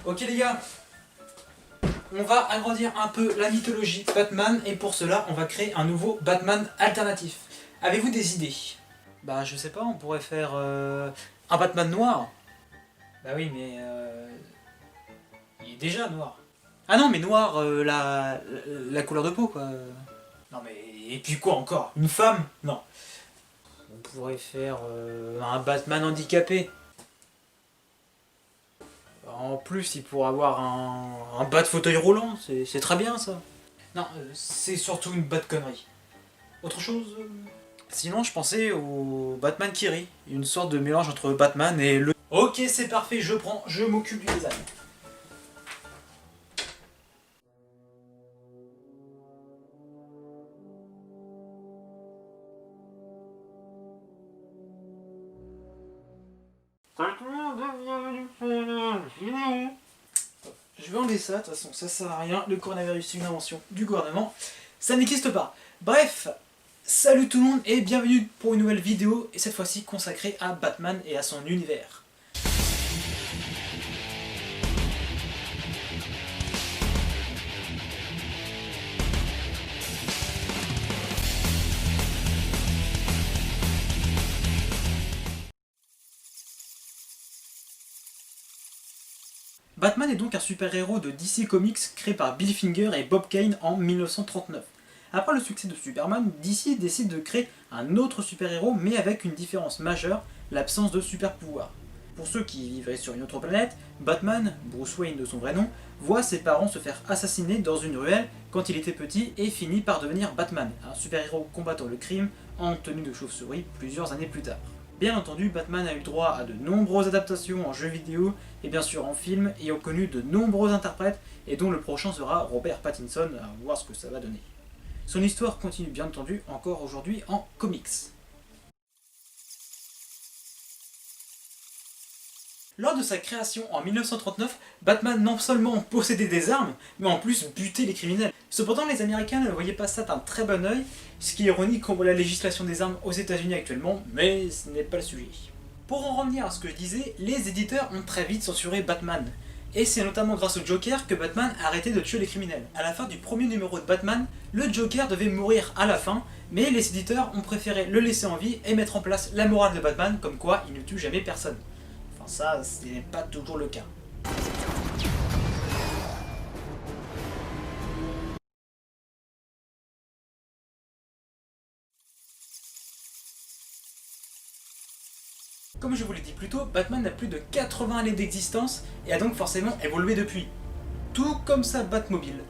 Ok les gars, on va agrandir un peu la mythologie de Batman et pour cela on va créer un nouveau Batman alternatif. Avez-vous des idées? Bah je sais pas, on pourrait faire un Batman noir. Bah oui mais il est déjà noir. Ah non mais noir, la couleur de peau quoi. Non mais et puis quoi encore? Une femme? Non. On pourrait faire un Batman handicapé. En plus, il pourrait avoir un bas de fauteuil roulant, c'est très bien ça. Non, c'est surtout une bas de connerie. Autre chose Sinon, je pensais au Batman qui rit, une sorte de mélange entre Batman et le... Ok, c'est parfait, je prends, je m'occupe du design. Je vais enlever ça, de toute façon, ça sert à rien. Le coronavirus, c'est une invention du gouvernement. Ça n'existe pas. Bref, salut tout le monde et bienvenue pour une nouvelle vidéo, et cette fois-ci consacrée à Batman et à son univers. Batman est donc un super-héros de DC Comics créé par Bill Finger et Bob Kane en 1939. Après le succès de Superman, DC décide de créer un autre super-héros mais avec une différence majeure, l'absence de super-pouvoir. Pour ceux qui vivraient sur une autre planète, Batman, Bruce Wayne de son vrai nom, voit ses parents se faire assassiner dans une ruelle quand il était petit et finit par devenir Batman, un super-héros combattant le crime en tenue de chauve-souris plusieurs années plus tard. Bien entendu, Batman a eu droit à de nombreuses adaptations en jeux vidéo et bien sûr en film, ayant connu de nombreux interprètes et dont le prochain sera Robert Pattinson, à voir ce que ça va donner. Son histoire continue bien entendu encore aujourd'hui en comics. Lors de sa création en 1939, Batman non seulement possédait des armes, mais en plus butait les criminels. Cependant, les Américains ne voyaient pas ça d'un très bon oeil, ce qui est ironique quand on voit la législation des armes aux États-Unis actuellement, mais ce n'est pas le sujet. Pour en revenir à ce que je disais, les éditeurs ont très vite censuré Batman. Et c'est notamment grâce au Joker que Batman a arrêté de tuer les criminels. À la fin du premier numéro de Batman, le Joker devait mourir à la fin, mais les éditeurs ont préféré le laisser en vie et mettre en place la morale de Batman, comme quoi il ne tue jamais personne. Enfin ça, ce n'est pas toujours le cas. Comme je vous l'ai dit plus tôt, Batman a plus de 80 années d'existence et a donc forcément évolué depuis. Tout comme sa Batmobile.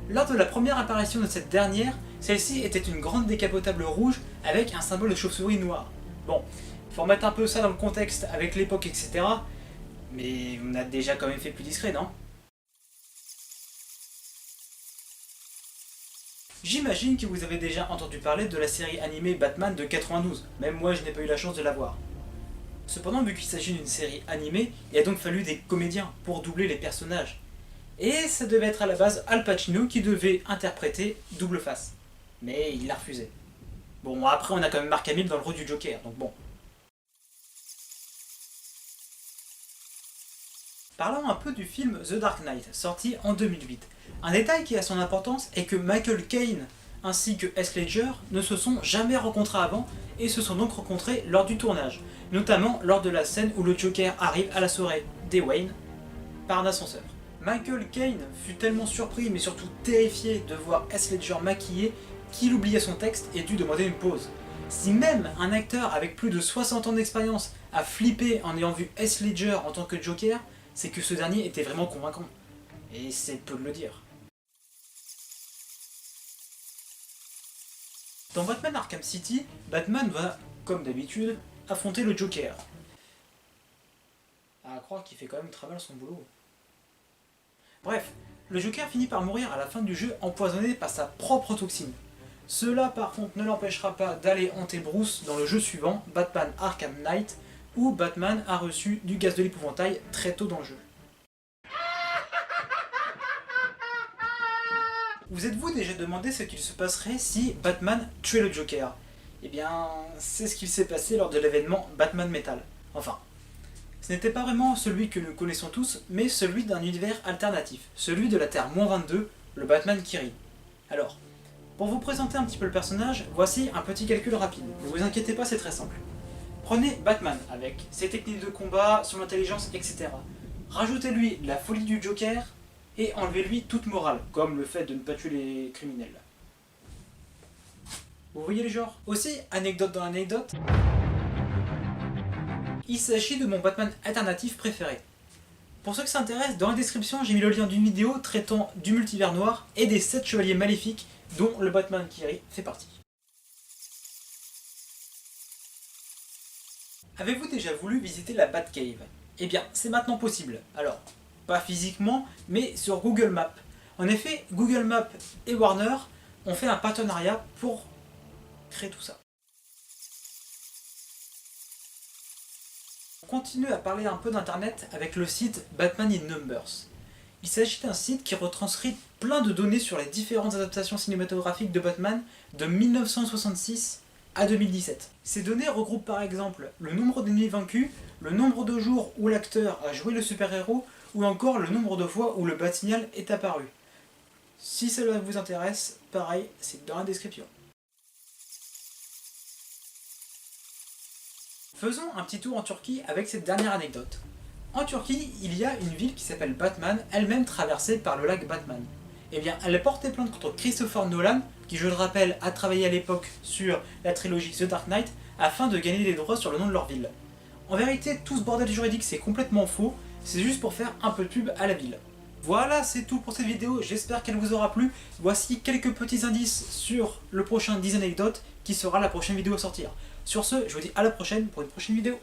Lors de la première apparition de cette dernière, celle-ci était une grande décapotable rouge avec un symbole de chauve-souris noir. Bon, il faut remettre un peu ça dans le contexte avec l'époque, etc. Mais on a déjà quand même fait plus discret, non? J'imagine que vous avez déjà entendu parler de la série animée Batman de 92, même moi je n'ai pas eu la chance de la voir. Cependant, vu qu'il s'agit d'une série animée, il a donc fallu des comédiens pour doubler les personnages. Et ça devait être à la base Al Pacino qui devait interpréter Double Face. Mais il l'a refusé. Bon, après on a quand même Mark Hamill dans le rôle du Joker, donc bon. Parlons un peu du film The Dark Knight, sorti en 2008. Un détail qui a son importance est que Michael Caine ainsi que Heath Ledger ne se sont jamais rencontrés avant et se sont donc rencontrés lors du tournage, notamment lors de la scène où le Joker arrive à la soirée des Wayne par un ascenseur. Michael Caine fut tellement surpris mais surtout terrifié de voir Heath Ledger maquillé qu'il oubliait son texte et dut demander une pause. Si même un acteur avec plus de 60 ans d'expérience a flippé en ayant vu Heath Ledger en tant que Joker, c'est que ce dernier était vraiment convaincant. Et c'est peu de le dire. Dans Batman Arkham City, Batman va, comme d'habitude, affronter le Joker. À croire qu'il fait quand même très mal son boulot. Bref, le Joker finit par mourir à la fin du jeu empoisonné par sa propre toxine. Cela par contre ne l'empêchera pas d'aller hanter Bruce dans le jeu suivant, Batman Arkham Knight, où Batman a reçu du gaz de l'épouvantail très tôt dans le jeu. Vous êtes-vous déjà demandé ce qu'il se passerait si Batman tuait le Joker? Eh bien, c'est ce qu'il s'est passé lors de l'événement Batman Metal. Enfin, Ce n'était pas vraiment celui que nous connaissons tous, mais celui d'un univers alternatif, celui de la Terre -22, le Batman qui rit. Alors, pour vous présenter un petit peu le personnage, voici un petit calcul rapide. Ne vous inquiétez pas, c'est très simple. Prenez Batman avec ses techniques de combat, son intelligence, etc. Rajoutez-lui la folie du Joker et enlevez-lui toute morale, comme le fait de ne pas tuer les criminels. Vous voyez les genres? Aussi, anecdote dans l'anecdote, il s'agit de mon Batman alternatif préféré. Pour ceux qui s'intéressent, dans la description j'ai mis le lien d'une vidéo traitant du multivers noir et des 7 chevaliers maléfiques dont le Batman qui rit fait partie. Avez-vous déjà voulu visiter la Batcave? Eh bien, c'est maintenant possible. Alors, pas physiquement, mais sur Google Maps. En effet, Google Maps et Warner ont fait un partenariat pour créer tout ça. On continue à parler un peu d'internet avec le site Batman in Numbers. Il s'agit d'un site qui retranscrit plein de données sur les différentes adaptations cinématographiques de Batman de 1966 à 2017. Ces données regroupent par exemple le nombre d'ennemis vaincus, le nombre de jours où l'acteur a joué le super-héros, ou encore le nombre de fois où le Bat-Signal est apparu. Si cela vous intéresse, pareil, c'est dans la description. Faisons un petit tour en Turquie avec cette dernière anecdote. En Turquie, il y a une ville qui s'appelle Batman, elle-même traversée par le lac Batman. Eh bien, elle a porté plainte contre Christopher Nolan, qui, je le rappelle, a travaillé à l'époque sur la trilogie The Dark Knight, afin de gagner des droits sur le nom de leur ville. En vérité, tout ce bordel juridique, c'est complètement faux, c'est juste pour faire un peu de pub à la ville. Voilà, c'est tout pour cette vidéo, j'espère qu'elle vous aura plu. Voici quelques petits indices sur le prochain 10 anecdotes, qui sera la prochaine vidéo à sortir. Sur ce, je vous dis à la prochaine pour une prochaine vidéo.